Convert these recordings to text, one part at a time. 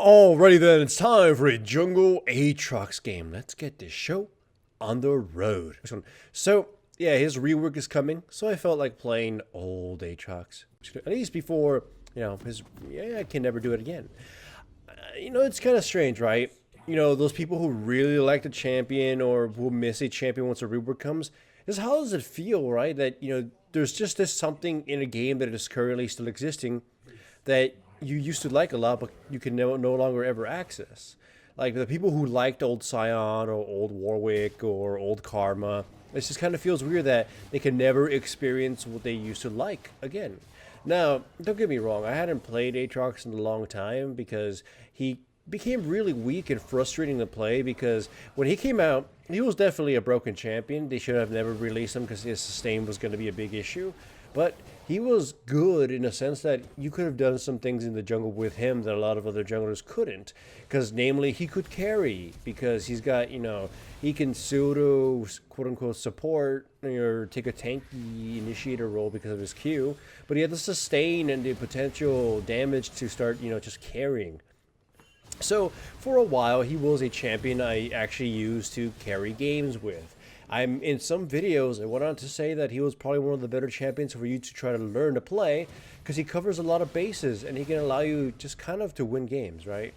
Alrighty then, it's time for a Jungle Aatrox game. Let's get this show on the road. So, yeah, his rework is coming, so I felt like playing old Aatrox. At least before, I can never do it again. It's kind of strange, right? Those people who really like the champion or who miss a champion once a rework comes, is how does it feel, right? That, there's just this something in a game that is currently still existing that you used to like a lot, but you can no longer ever access. Like the people who liked old Scion or old Warwick or old Karma, it just kind of feels weird that they can never experience what they used to like again. Now, don't get me wrong, I hadn't played Aatrox in a long time because he became really weak and frustrating to play because when he came out, he was definitely a broken champion. They should have never released him because his sustain was going to be a big issue. But he was good in a sense that you could have done some things in the jungle with him that a lot of other junglers couldn't. Because, namely, he could carry because he's got, he can pseudo, quote unquote, support or take a tanky initiator role because of his Q. But he had the sustain and the potential damage to start, just carrying. So, for a while, he was a champion I actually used to carry games with. I'm in some videos, I went on to say that he was probably one of the better champions for you to try to learn to play because he covers a lot of bases and he can allow you just kind of to win games, right?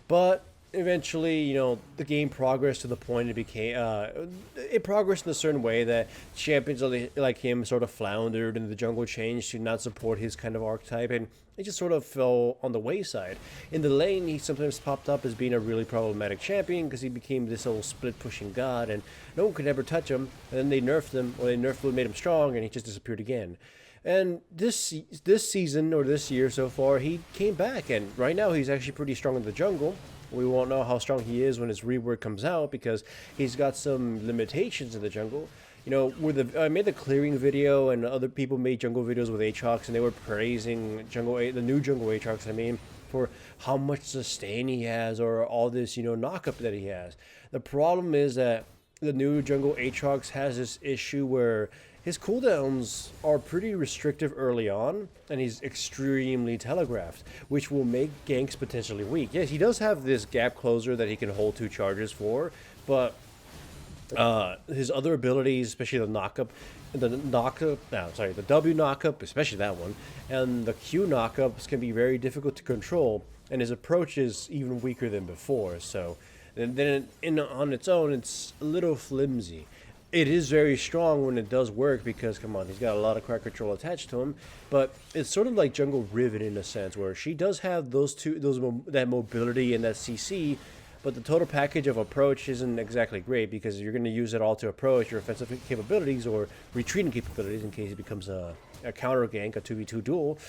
But eventually, the game progressed to the point it progressed in a certain way that champions like him sort of floundered and the jungle changed to not support his kind of archetype and it just sort of fell on the wayside. In the lane, he sometimes popped up as being a really problematic champion because he became this old split pushing god and no one could ever touch him. And then they nerfed him, or they nerfed what made him strong and he just disappeared again. And this season, or this year so far, he came back and right now he's actually pretty strong in the jungle. We won't know how strong he is when his rework comes out because he's got some limitations in the jungle. I made the clearing video and other people made jungle videos with Aatrox and they were praising the new jungle Aatrox, for how much sustain he has or all this, knockup that he has. The problem is that the new jungle Aatrox has this issue where his cooldowns are pretty restrictive early on, and he's extremely telegraphed, which will make ganks potentially weak. Yes, he does have this gap closer that he can hold 2 charges for, but his other abilities, especially the W knockup, especially that one, and the Q knockups can be very difficult to control, and his approach is even weaker than before. So, then on its own, it's a little flimsy. It is very strong when it does work because, come on, he's got a lot of crowd control attached to him. But it's sort of like Jungle Riven in a sense, where she does have that mobility and that CC, but the total package of approach isn't exactly great because you're going to use it all to approach your offensive capabilities or retreating capabilities in case it becomes a counter gank, a 2v2 duel,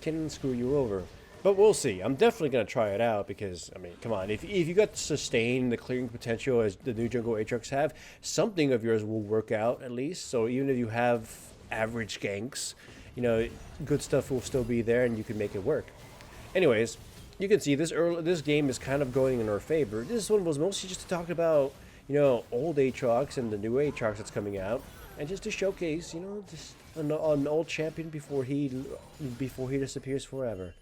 can screw you over. But we'll see. I'm definitely going to try it out because, come on. If you got sustain the clearing potential as the new jungle Aatrox have, something of yours will work out at least. So even if you have average ganks, good stuff will still be there and you can make it work. Anyways, you can see this game is kind of going in our favor. This one was mostly just to talk about, old Aatrox and the new Aatrox that's coming out. And just to showcase, just an old champion before he disappears forever.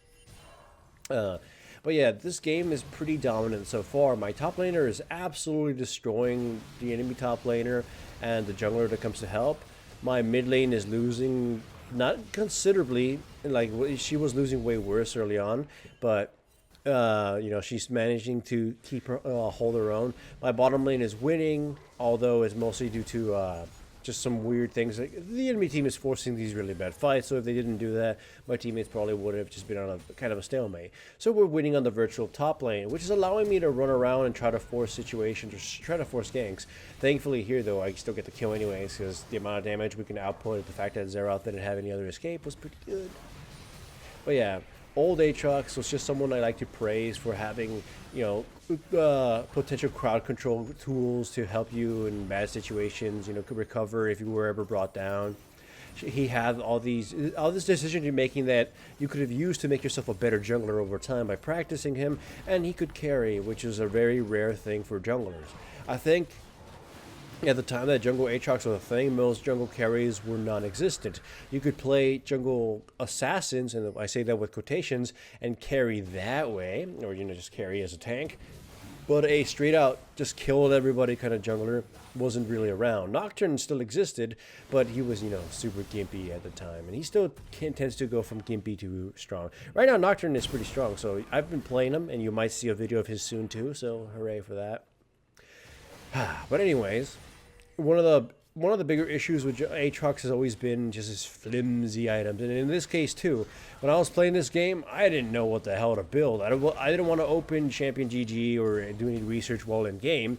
But yeah, this game is pretty dominant so far. My top laner is absolutely destroying the enemy top laner and the jungler that comes to help. My mid lane is losing, not considerably, like she was losing way worse early on, but she's managing to keep her hold her own. My bottom lane is winning, although it's mostly due to just some weird things. Like the enemy team is forcing these really bad fights, so if they didn't do that, my teammates probably would have just been on a kind of a stalemate. So we're winning on the virtual top lane, which is allowing me to run around and try to force situations or try to force ganks. Thankfully here, though, I still get the kill anyways because the amount of damage we can output, the fact that Xerath didn't have any other escape was pretty good. But yeah, old Aatrox was just someone I like to praise for having, potential crowd control tools to help you in bad situations, could recover if you were ever brought down. He had all this decision you're making that you could have used to make yourself a better jungler over time by practicing him, and he could carry, which is a very rare thing for junglers. I think At the time that jungle Aatrox was a thing, most jungle carries were non-existent. You could play jungle assassins, and I say that with quotations, and carry that way, or just carry as a tank. But a straight out just killed everybody kind of jungler wasn't really around. Nocturne still existed, but he was, super gimpy at the time. And he still tends to go from gimpy to strong. Right now, Nocturne is pretty strong, so I've been playing him, and you might see a video of his soon too, so hooray for that. But anyways, one of the bigger issues with Aatrox has always been just his flimsy items, and in this case too. When I was playing this game, I didn't know what the hell to build. I didn't want to open Champion GG or do any research while in game.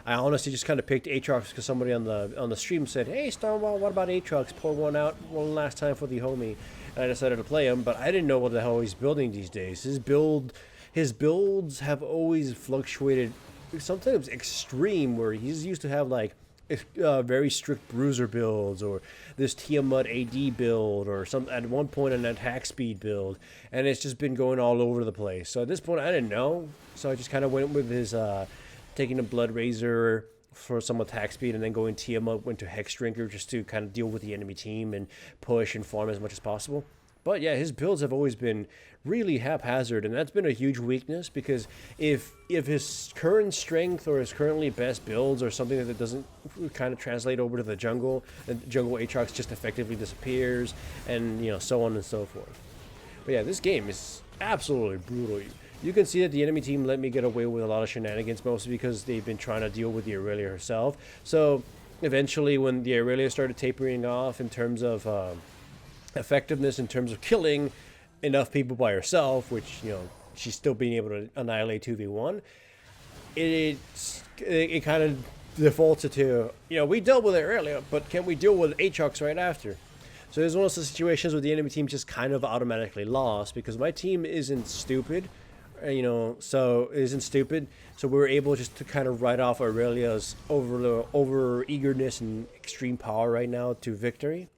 I honestly just kind of picked Aatrox because somebody on the stream said, "Hey Stonewall, what about Aatrox? Pour one out one last time for the homie." And I decided to play him, but I didn't know what the hell he's building these days. His builds have always fluctuated, sometimes extreme, where he's used to have like very strict bruiser builds, or this Tiamat AD build, or some at one point an attack speed build, and it's just been going all over the place. So at this point I didn't know, so I just kind of went with his taking a Blood Razor for some attack speed, and then going Tiamat, went to Hex Drinker just to kind of deal with the enemy team and push and farm as much as possible. But yeah, his builds have always been really haphazard, and that's been a huge weakness, because if his current strength or his currently best builds or something that doesn't kind of translate over to the jungle, and jungle Aatrox just effectively disappears, and so on and so forth. But yeah, this game is absolutely brutal. You can see that the enemy team let me get away with a lot of shenanigans, mostly because they've been trying to deal with the Aurelia herself. So eventually, when the Aurelia started tapering off in terms of effectiveness, in terms of killing enough people by herself, which she's still being able to annihilate 2v1, it kind of defaults it to, we dealt with it earlier, but can we deal with Aatrox right after? So there's one of those situations where the enemy team just kind of automatically lost, because my team isn't stupid, so we were able just to kind of write off Aurelia's over eagerness and extreme power right now to victory.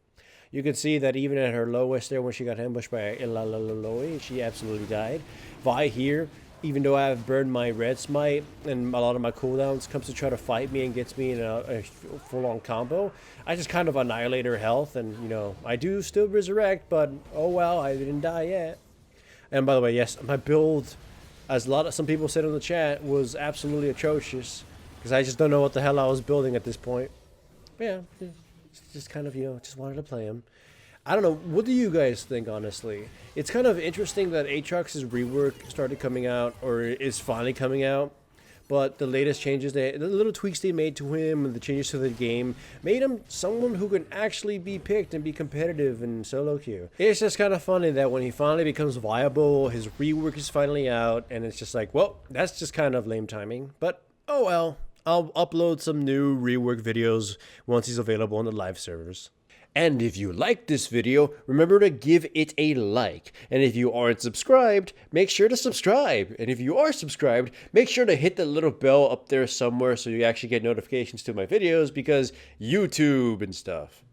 You can see that even at her lowest there, when she got ambushed by Ilaloloi, she absolutely died. Vi here, even though I have burned my red smite and a lot of my cooldowns, comes to try to fight me and gets me in a full-on combo, I just kind of annihilate her health, and I do still resurrect, but oh well, I didn't die yet. And by the way, yes, my build, as some people said in the chat, was absolutely atrocious, because I just don't know what the hell I was building at this point. But yeah, just kind of, just wanted to play him. I don't know. What do you guys think, honestly? It's kind of interesting that Aatrox's rework started coming out, or is finally coming out. But the latest changes, the little tweaks they made to him, and the changes to the game, made him someone who can actually be picked and be competitive in solo queue. It's just kind of funny that when he finally becomes viable, his rework is finally out, and it's just like, well, that's just kind of lame timing. But, oh well. I'll upload some new rework videos once he's available on the live servers. And if you liked this video, remember to give it a like. And if you aren't subscribed, make sure to subscribe. And if you are subscribed, make sure to hit the little bell up there somewhere so you actually get notifications to my videos, because YouTube and stuff.